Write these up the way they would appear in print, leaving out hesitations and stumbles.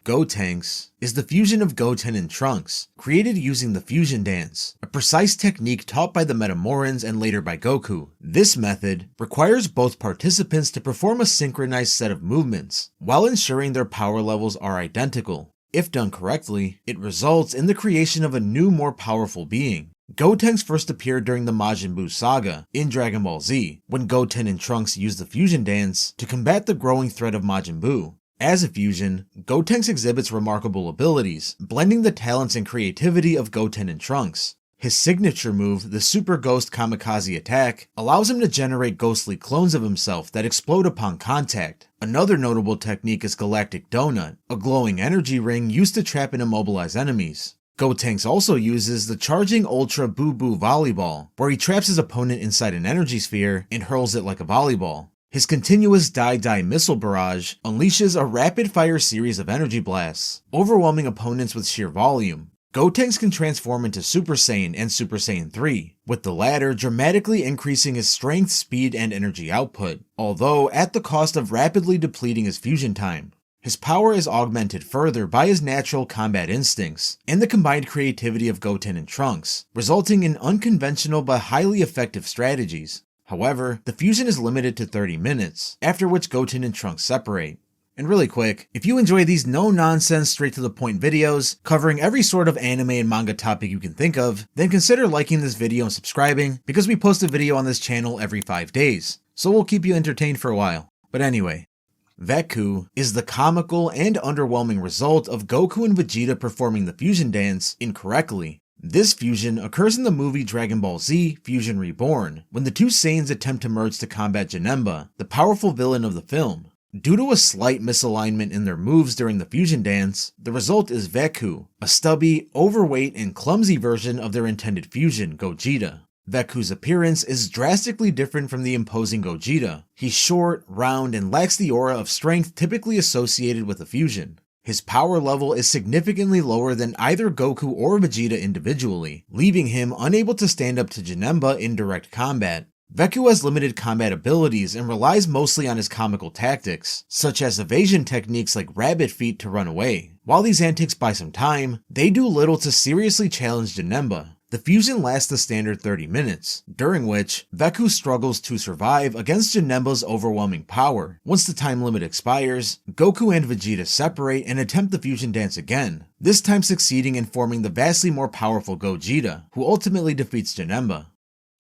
Gotenks is the fusion of Goten and Trunks, created using the fusion dance, a precise technique taught by the Metamorans and later by Goku. This method requires both participants to perform a synchronized set of movements, while ensuring their power levels are identical. If done correctly, it results in the creation of a new, more powerful being. Gotenks first appeared during the Majin Buu saga in Dragon Ball Z, when Goten and Trunks used the fusion dance to combat the growing threat of Majin Buu. As a fusion, Gotenks exhibits remarkable abilities, blending the talents and creativity of Goten and Trunks. His signature move, the Super Ghost Kamikaze attack, allows him to generate ghostly clones of himself that explode upon contact. Another notable technique is Galactic Donut, a glowing energy ring used to trap and immobilize enemies. Gotenks also uses the Charging Ultra Boo Boo Volleyball, where he traps his opponent inside an energy sphere and hurls it like a volleyball. His continuous Die missile barrage unleashes a rapid-fire series of energy blasts, overwhelming opponents with sheer volume. Gotenks can transform into Super Saiyan and Super Saiyan 3, with the latter dramatically increasing his strength, speed, and energy output, although at the cost of rapidly depleting his fusion time. His power is augmented further by his natural combat instincts and the combined creativity of Goten and Trunks, resulting in unconventional but highly effective strategies. However, the fusion is limited to 30 minutes, after which Goten and Trunks separate. And really quick, if you enjoy these no-nonsense, straight-to-the-point videos, covering every sort of anime and manga topic you can think of, then consider liking this video and subscribing, because we post a video on this channel every 5 days, so we'll keep you entertained for a while. But anyway, Veku is the comical and underwhelming result of Goku and Vegeta performing the fusion dance incorrectly. This fusion occurs in the movie Dragon Ball Z Fusion Reborn, when the two Saiyans attempt to merge to combat Janemba, the powerful villain of the film. Due to a slight misalignment in their moves during the fusion dance, the result is Veku, a stubby, overweight, and clumsy version of their intended fusion, Gogeta. Veku's appearance is drastically different from the imposing Gogeta. He's short, round, and lacks the aura of strength typically associated with a fusion. His power level is significantly lower than either Goku or Vegeta individually, leaving him unable to stand up to Janemba in direct combat. Veku has limited combat abilities and relies mostly on his comical tactics, such as evasion techniques like rabbit feet to run away. While these antics buy some time, they do little to seriously challenge Janemba. The fusion lasts the standard 30 minutes, during which Veku struggles to survive against Janemba's overwhelming power. Once the time limit expires, Goku and Vegeta separate and attempt the fusion dance again, this time succeeding in forming the vastly more powerful Gogeta, who ultimately defeats Janemba.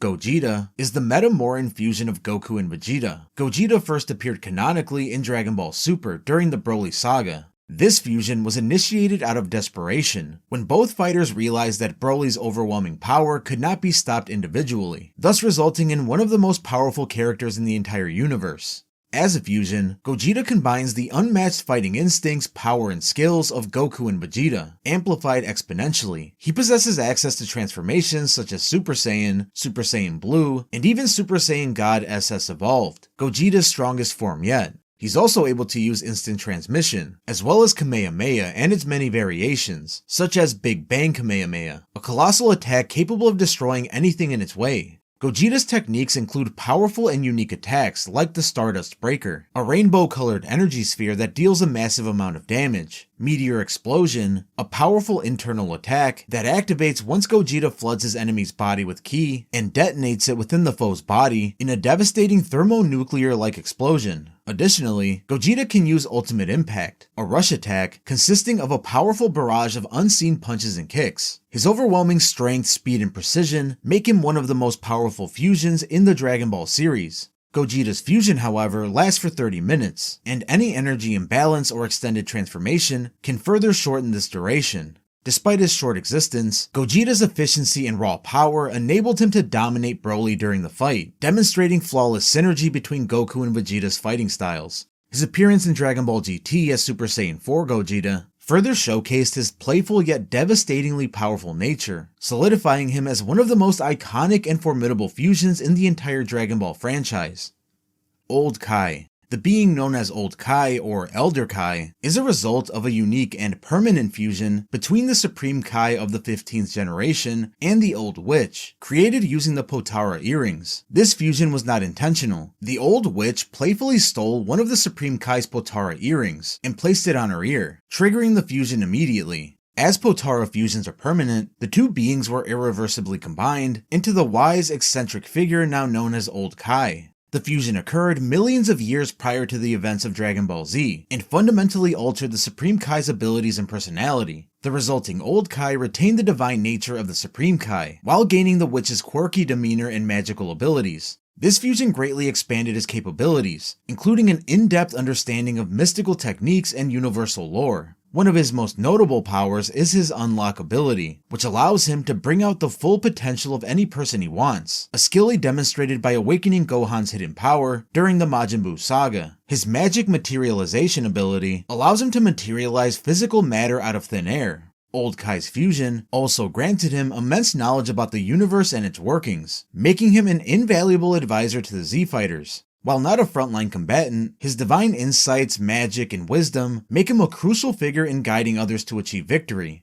Gogeta is the Metamoran fusion of Goku and Vegeta. Gogeta first appeared canonically in Dragon Ball Super during the Broly saga. This fusion was initiated out of desperation, when both fighters realized that Broly's overwhelming power could not be stopped individually, thus resulting in one of the most powerful characters in the entire universe. As a fusion, Gogeta combines the unmatched fighting instincts, power, and skills of Goku and Vegeta, amplified exponentially. He possesses access to transformations such as Super Saiyan Blue, and even Super Saiyan God SS Evolved, Gogeta's strongest form yet. He's also able to use instant transmission, as well as Kamehameha and its many variations, such as Big Bang Kamehameha, a colossal attack capable of destroying anything in its way. Gogeta's techniques include powerful and unique attacks like the Stardust Breaker, a rainbow-colored energy sphere that deals a massive amount of damage, Meteor Explosion, a powerful internal attack that activates once Gogeta floods his enemy's body with ki and detonates it within the foe's body in a devastating thermonuclear-like explosion. Additionally, Gogeta can use Ultimate Impact, a rush attack consisting of a powerful barrage of unseen punches and kicks. His overwhelming strength, speed, and precision make him one of the most powerful fusions in the Dragon Ball series. Gogeta's fusion, however, lasts for 30 minutes, and any energy imbalance or extended transformation can further shorten this duration. Despite his short existence, Gogeta's efficiency and raw power enabled him to dominate Broly during the fight, demonstrating flawless synergy between Goku and Vegeta's fighting styles. His appearance in Dragon Ball GT as Super Saiyan 4 Gogeta further showcased his playful yet devastatingly powerful nature, solidifying him as one of the most iconic and formidable fusions in the entire Dragon Ball franchise. Old Kai The being known as Old Kai or Elder Kai is a result of a unique and permanent fusion between the Supreme Kai of the 15th generation and the Old Witch, created using the Potara earrings. This fusion was not intentional. The Old Witch playfully stole one of the Supreme Kai's Potara earrings and placed it on her ear, triggering the fusion immediately. As Potara fusions are permanent, the two beings were irreversibly combined into the wise, eccentric figure now known as Old Kai. The fusion occurred millions of years prior to the events of Dragon Ball Z, and fundamentally altered the Supreme Kai's abilities and personality. The resulting Old Kai retained the divine nature of the Supreme Kai, while gaining the Witch's quirky demeanor and magical abilities. This fusion greatly expanded his capabilities, including an in-depth understanding of mystical techniques and universal lore. One of his most notable powers is his Unlock ability, which allows him to bring out the full potential of any person he wants, a skill he demonstrated by awakening Gohan's hidden power during the Majin Buu saga. His magic materialization ability allows him to materialize physical matter out of thin air. Old Kai's fusion also granted him immense knowledge about the universe and its workings, making him an invaluable advisor to the Z-Fighters. While not a frontline combatant, his divine insights, magic, and wisdom make him a crucial figure in guiding others to achieve victory.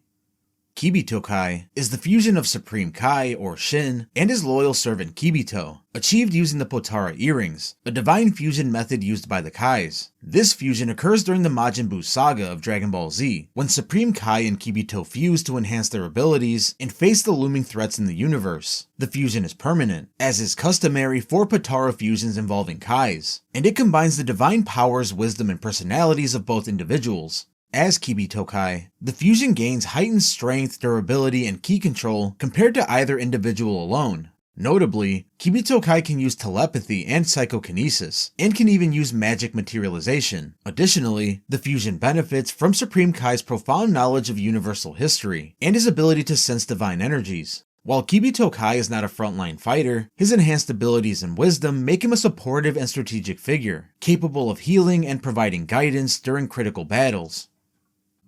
Kibito Kai is the fusion of Supreme Kai, or Shin, and his loyal servant Kibito, achieved using the Potara earrings, a divine fusion method used by the Kais. This fusion occurs during the Majin Buu saga of Dragon Ball Z, when Supreme Kai and Kibito fuse to enhance their abilities and face the looming threats in the universe. The fusion is permanent, as is customary for Potara fusions involving Kais, and it combines the divine powers, wisdom, and personalities of both individuals. As Kibito Kai, the fusion gains heightened strength, durability, and ki control compared to either individual alone. Notably, Kibito Kai can use telepathy and psychokinesis, and can even use magic materialization. Additionally, the fusion benefits from Supreme Kai's profound knowledge of universal history, and his ability to sense divine energies. While Kibito Kai is not a frontline fighter, his enhanced abilities and wisdom make him a supportive and strategic figure, capable of healing and providing guidance during critical battles.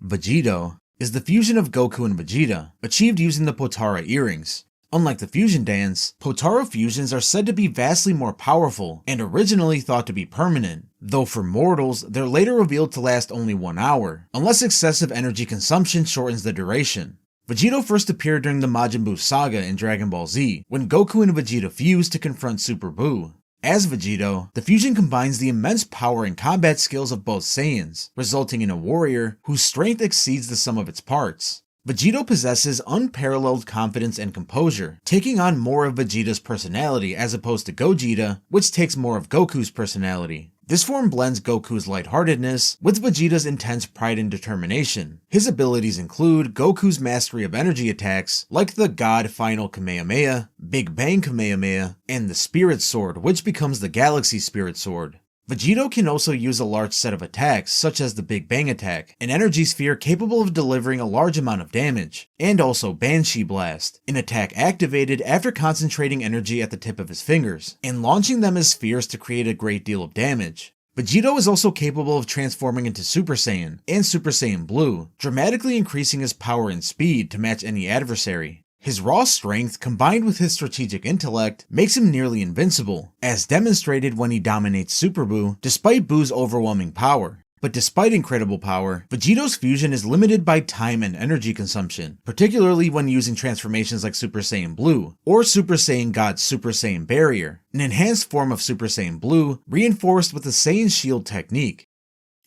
Vegito is the fusion of Goku and Vegeta, achieved using the Potara earrings. Unlike the fusion dance, Potara fusions are said to be vastly more powerful and originally thought to be permanent, though for mortals they're later revealed to last only 1 hour, unless excessive energy consumption shortens the duration. Vegito first appeared during the Majin Buu saga in Dragon Ball Z, when Goku and Vegeta fused to confront Super Buu. As Vegito, the fusion combines the immense power and combat skills of both Saiyans, resulting in a warrior whose strength exceeds the sum of its parts. Vegito possesses unparalleled confidence and composure, taking on more of Vegeta's personality as opposed to Gogeta, which takes more of Goku's personality. This form blends Goku's lightheartedness with Vegeta's intense pride and determination. His abilities include Goku's mastery of energy attacks, like the God Final Kamehameha, Big Bang Kamehameha, and the Spirit Sword, which becomes the Galaxy Spirit Sword. Vegito can also use a large set of attacks, such as the Big Bang attack, an energy sphere capable of delivering a large amount of damage, and also Banshee Blast, an attack activated after concentrating energy at the tip of his fingers, and launching them as spheres to create a great deal of damage. Vegito is also capable of transforming into Super Saiyan and Super Saiyan Blue, dramatically increasing his power and speed to match any adversary. His raw strength, combined with his strategic intellect, makes him nearly invincible, as demonstrated when he dominates Super Buu despite Buu's overwhelming power. But despite incredible power, Vegito's fusion is limited by time and energy consumption, particularly when using transformations like Super Saiyan Blue, or Super Saiyan God's Super Saiyan Barrier, an enhanced form of Super Saiyan Blue reinforced with the Saiyan Shield technique.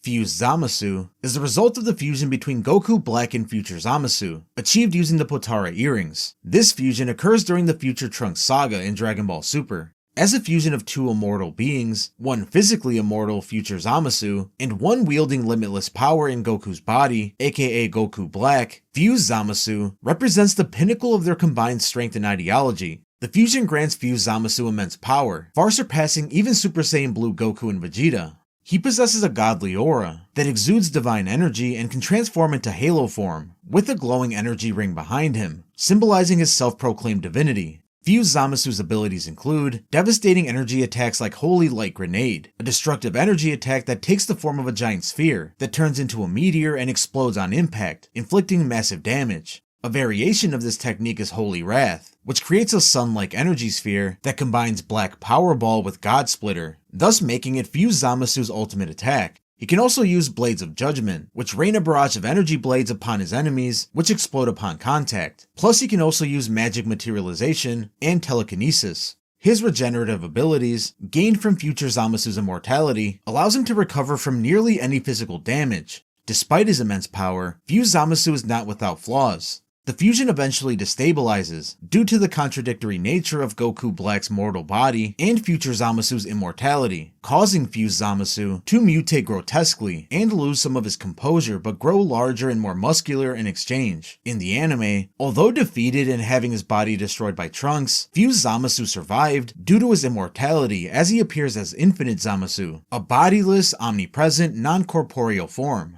Fused Zamasu is the result of the fusion between Goku Black and Future Zamasu, achieved using the Potara earrings. This fusion occurs during the Future Trunks saga in Dragon Ball Super. As a fusion of two immortal beings, one physically immortal Future Zamasu, and one wielding limitless power in Goku's body, aka Goku Black, Fused Zamasu represents the pinnacle of their combined strength and ideology. The fusion grants Fused Zamasu immense power, far surpassing even Super Saiyan Blue Goku and Vegeta. He possesses a godly aura that exudes divine energy and can transform into Halo form, with a glowing energy ring behind him, symbolizing his self-proclaimed divinity. Fused Zamasu's abilities include devastating energy attacks like Holy Light Grenade, a destructive energy attack that takes the form of a giant sphere that turns into a meteor and explodes on impact, inflicting massive damage. A variation of this technique is Holy Wrath, which creates a sun-like energy sphere that combines Black Power Ball with God Splitter, thus making it fuse Zamasu's ultimate attack. He can also use Blades of Judgment, which rain a barrage of energy blades upon his enemies, which explode upon contact. Plus he can also use Magic Materialization and Telekinesis. His regenerative abilities, gained from future Zamasu's immortality, allows him to recover from nearly any physical damage. Despite his immense power, Fused Zamasu is not without flaws. The fusion eventually destabilizes, due to the contradictory nature of Goku Black's mortal body and future Zamasu's immortality, causing Fused Zamasu to mutate grotesquely and lose some of his composure but grow larger and more muscular in exchange. In the anime, although defeated and having his body destroyed by Trunks, Fused Zamasu survived due to his immortality as he appears as Infinite Zamasu, a bodiless, omnipresent, non-corporeal form.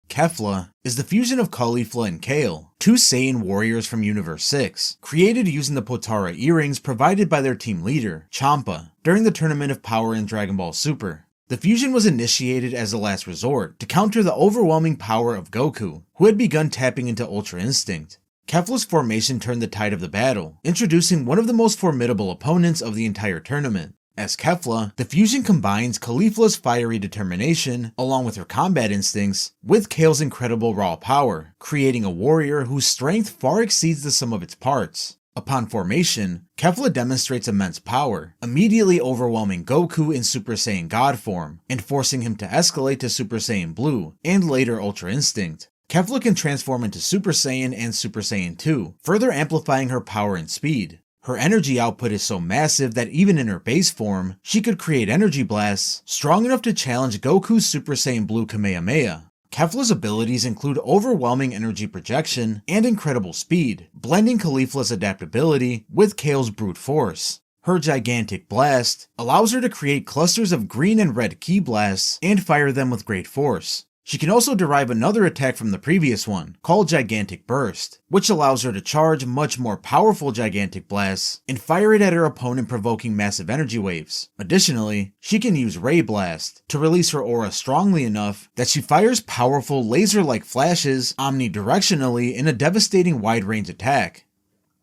Kefla is the fusion of Caulifla and Kale, two Saiyan warriors from Universe 6, created using the Potara earrings provided by their team leader, Champa, during the Tournament of Power in Dragon Ball Super. The fusion was initiated as a last resort to counter the overwhelming power of Goku, who had begun tapping into Ultra Instinct. Kefla's formation turned the tide of the battle, introducing one of the most formidable opponents of the entire tournament. As Kefla, the fusion combines Caulifla's fiery determination, along with her combat instincts, with Kale's incredible raw power, creating a warrior whose strength far exceeds the sum of its parts. Upon formation, Kefla demonstrates immense power, immediately overwhelming Goku in Super Saiyan God form, and forcing him to escalate to Super Saiyan Blue, and later Ultra Instinct. Kefla can transform into Super Saiyan and Super Saiyan 2, further amplifying her power and speed. Her energy output is so massive that even in her base form, she could create energy blasts strong enough to challenge Goku's Super Saiyan Blue Kamehameha. Kefla's abilities include overwhelming energy projection and incredible speed, blending Caulifla's adaptability with Kale's brute force. Her gigantic blast allows her to create clusters of green and red ki blasts and fire them with great force. She can also derive another attack from the previous one, called Gigantic Burst, which allows her to charge much more powerful gigantic blasts and fire it at her opponent, provoking massive energy waves. Additionally, she can use Ray Blast to release her aura strongly enough that she fires powerful laser-like flashes omnidirectionally in a devastating wide-range attack.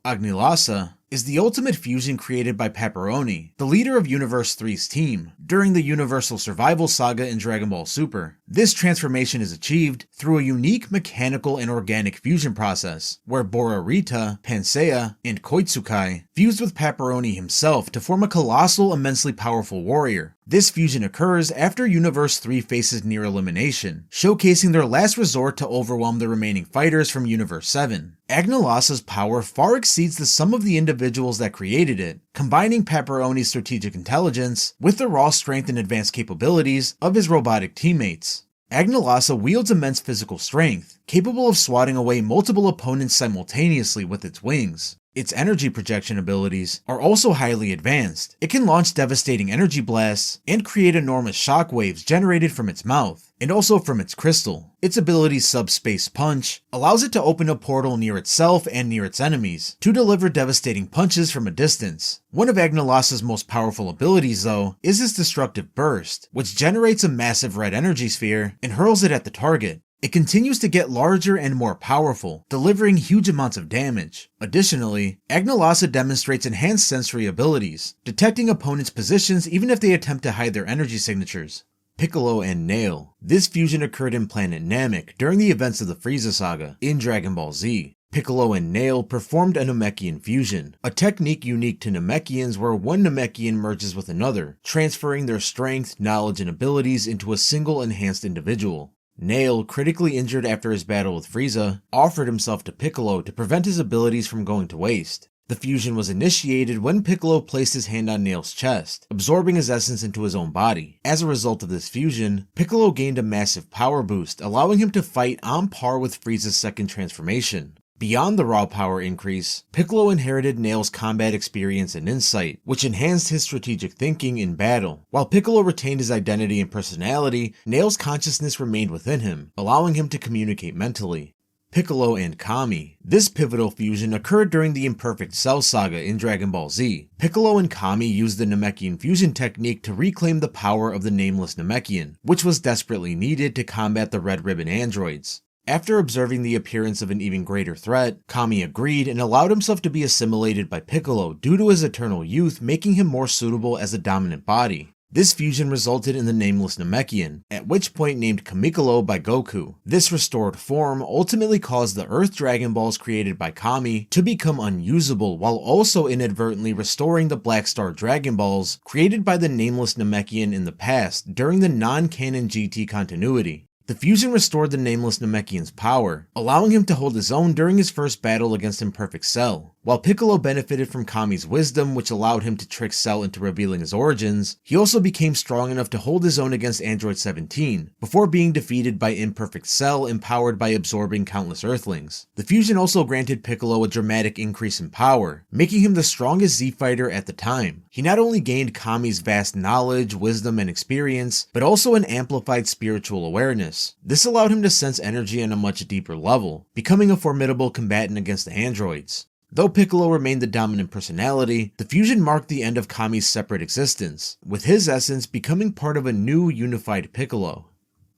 Agnilasa is the ultimate fusion created by Pepperoni, the leader of Universe 3's team, during the Universal Survival Saga in Dragon Ball Super. This transformation is achieved through a unique mechanical and organic fusion process, where Borarita, Pansea, and Koitsukai fused with Pepperoni himself to form a colossal, immensely powerful warrior. This fusion occurs after Universe 3 faces near elimination, showcasing their last resort to overwhelm the remaining fighters from Universe 7. Agnilasa's power far exceeds the sum of the individuals that created it, combining Pepperoni's strategic intelligence with the raw strength and advanced capabilities of his robotic teammates. Agnilasa wields immense physical strength, capable of swatting away multiple opponents simultaneously with its wings. Its energy projection abilities are also highly advanced. It can launch devastating energy blasts and create enormous shockwaves generated from its mouth, and also from its crystal. Its ability Subspace Punch allows it to open a portal near itself and near its enemies to deliver devastating punches from a distance. One of Agnilasa's most powerful abilities, though, is its Destructive Burst, which generates a massive red energy sphere and hurls it at the target. It continues to get larger and more powerful, delivering huge amounts of damage. Additionally, Agnilasa demonstrates enhanced sensory abilities, detecting opponents' positions even if they attempt to hide their energy signatures. Piccolo and Nail. This fusion occurred in planet Namek during the events of the Frieza saga in Dragon Ball Z. Piccolo and Nail performed a Namekian fusion, a technique unique to Namekians where one Namekian merges with another, transferring their strength, knowledge, and abilities into a single enhanced individual. Nail, critically injured after his battle with Frieza, offered himself to Piccolo to prevent his abilities from going to waste. The fusion was initiated when Piccolo placed his hand on Nail's chest, absorbing his essence into his own body. As a result of this fusion, Piccolo gained a massive power boost, allowing him to fight on par with Frieza's second transformation. Beyond the raw power increase, Piccolo inherited Nail's combat experience and insight, which enhanced his strategic thinking in battle. While Piccolo retained his identity and personality, Nail's consciousness remained within him, allowing him to communicate mentally. Piccolo and Kami. This pivotal fusion occurred during the Imperfect Cell saga in Dragon Ball Z. Piccolo and Kami used the Namekian fusion technique to reclaim the power of the Nameless Namekian, which was desperately needed to combat the Red Ribbon androids. After observing the appearance of an even greater threat, Kami agreed and allowed himself to be assimilated by Piccolo due to his eternal youth, making him more suitable as a dominant body. This fusion resulted in the Nameless Namekian, at which point named Kamikolo by Goku. This restored form ultimately caused the Earth Dragon Balls created by Kami to become unusable, while also inadvertently restoring the Black Star Dragon Balls created by the Nameless Namekian in the past during the non-canon GT continuity. The fusion restored the Nameless Namekian's power, allowing him to hold his own during his first battle against Imperfect Cell. While Piccolo benefited from Kami's wisdom, which allowed him to trick Cell into revealing his origins, he also became strong enough to hold his own against Android 17, before being defeated by Imperfect Cell, empowered by absorbing countless Earthlings. The fusion also granted Piccolo a dramatic increase in power, making him the strongest Z fighter at the time. He not only gained Kami's vast knowledge, wisdom, and experience, but also an amplified spiritual awareness. This allowed him to sense energy on a much deeper level, becoming a formidable combatant against the androids. Though Piccolo remained the dominant personality, the fusion marked the end of Kami's separate existence, with his essence becoming part of a new unified Piccolo.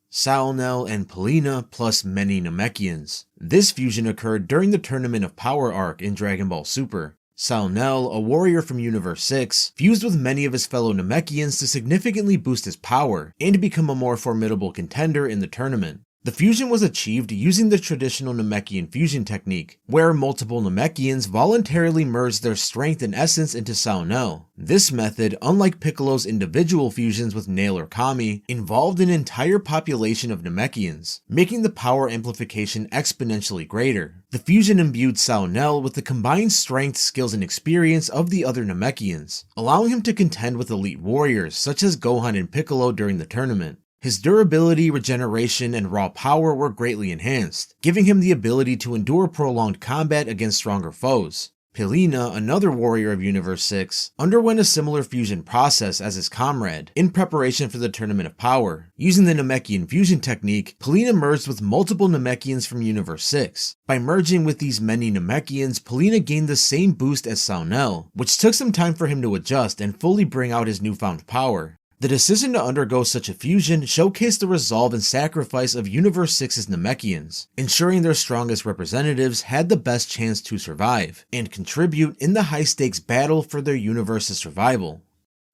Saonel and Pina plus many Namekians. This fusion occurred during the Tournament of Power arc in Dragon Ball Super. Saonel, a warrior from Universe 6, fused with many of his fellow Namekians to significantly boost his power and become a more formidable contender in the tournament. The fusion was achieved using the traditional Namekian fusion technique, where multiple Namekians voluntarily merged their strength and essence into Saonel. This method, unlike Piccolo's individual fusions with Nail or Kami, involved an entire population of Namekians, making the power amplification exponentially greater. The fusion imbued Saonel with the combined strength, skills, and experience of the other Namekians, allowing him to contend with elite warriors such as Gohan and Piccolo during the tournament. His durability, regeneration, and raw power were greatly enhanced, giving him the ability to endure prolonged combat against stronger foes. Pina, another warrior of Universe 6, underwent a similar fusion process as his comrade, in preparation for the Tournament of Power. Using the Namekian fusion technique, Pina merged with multiple Namekians from Universe 6. By merging with these many Namekians, Pina gained the same boost as Saonel, which took some time for him to adjust and fully bring out his newfound power. The decision to undergo such a fusion showcased the resolve and sacrifice of Universe 6's Namekians, ensuring their strongest representatives had the best chance to survive, and contribute in the high-stakes battle for their universe's survival.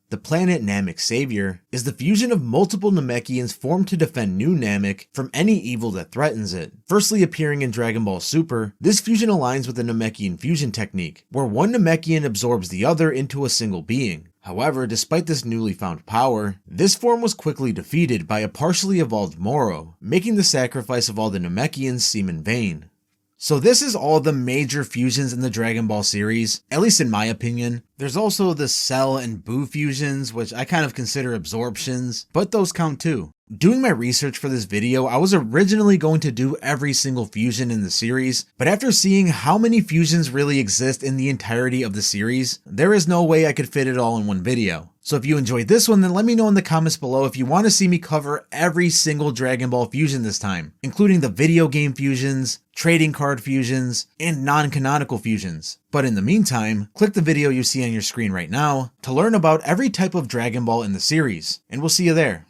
The planet Namek Savior is the fusion of multiple Namekians formed to defend New Namek from any evil that threatens it. Firstly appearing in Dragon Ball Super, this fusion aligns with the Namekian fusion technique, where one Namekian absorbs the other into a single being. However, despite this newly found power, this form was quickly defeated by a partially evolved Moro, making the sacrifice of all the Namekians seem in vain. So this is all the major fusions in the Dragon Ball series, at least in my opinion. There's also the Cell and Buu fusions, which I kind of consider absorptions, but those count too. Doing my research for this video, I was originally going to do every single fusion in the series, but after seeing how many fusions really exist in the entirety of the series, there is no way I could fit it all in one video. So if you enjoyed this one, then let me know in the comments below if you want to see me cover every single Dragon Ball fusion this time, including the video game fusions, trading card fusions, and non-canonical fusions. But in the meantime, click the video you see on your screen right now to learn about every type of Dragon Ball in the series, and we'll see you there.